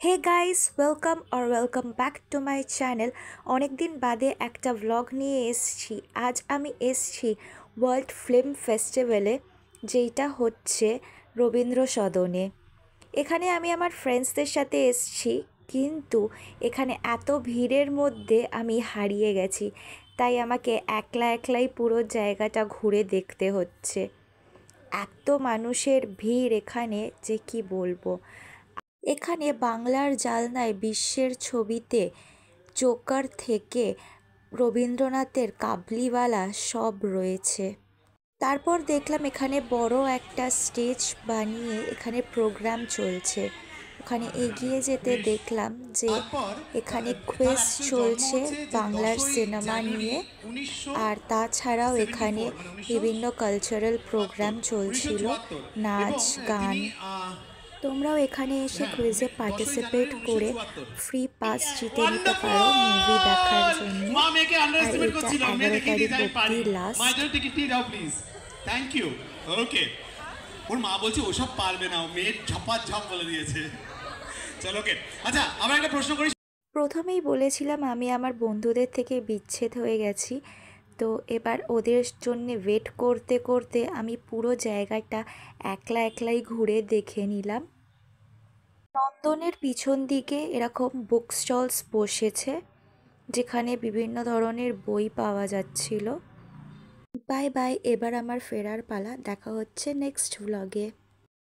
Hey guys, welcome back to my channel. অনেক দিন বাদে একটা ভ্লগ নিয়ে এসেছি। আজ আমি এসেছি ওয়ার্ল্ড ফিল্ম ফেস্টিভ্যালে, যেটা হচ্ছে রবীন্দ্র সদনে। এখানে আমি আমার ফ্রেন্ডসদের সাথে এসেছি, কিন্তু এখানে এত ভিড়ের মধ্যে আমি হারিয়ে গেছি, তাই আমাকে একলা একলাই পুরো জায়গাটা ঘুরে দেখতে হচ্ছে। এত মানুষের ভিড় এখানে যে কি বলবো। এখানে বাংলার জালনায় বিশ্বের ছবিতে জোকার থেকে রবীন্দ্রনাথের কাবুলিওয়ালা সব রয়েছে। তারপর দেখলাম এখানে বড় একটা স্টেজ বানিয়ে এখানে প্রোগ্রাম চলছে। ওখানে এগিয়ে যেতে দেখলাম যে এখানে কুইজ চলছে বাংলার সিনেমা নিয়ে, আর তাছাড়াও এখানে বিভিন্ন কালচারাল প্রোগ্রাম চলছিল, নাচ গান। তোমরাও এখানে এসে কুইজে পার্টিসিপেট করে ফ্রি পাস জিতে নিতে পারো মুভি দেখার জন্য। আর এটা 11 তারিখ অব্দি লাস্ট। Thank you. ওকে, ওর মা বলছে ওসব পারবে না, মেয়ের ঝাপাঝাপ বলে দিয়েছে। চলো ওকে, আচ্ছা আমরা একটা প্রশ্ন করি। প্রথমেই বলেছিলাম আমি আমার বন্ধুদের থেকে বিচ্ছেদ হয়ে গেছি, তো এবার ওদের জন্য ওয়েট করতে করতে আমি পুরো জায়গাটা একলা একলাই ঘুরে দেখে নিলাম। নন্দনের পিছন দিকে এরকম বুক স্টলস বসেছে, যেখানে বিভিন্ন ধরনের বই পাওয়া যাচ্ছিল। বাই বাই, এবার আমার ফেরার পালা। দেখা হচ্ছে নেক্সট ভ্লগে।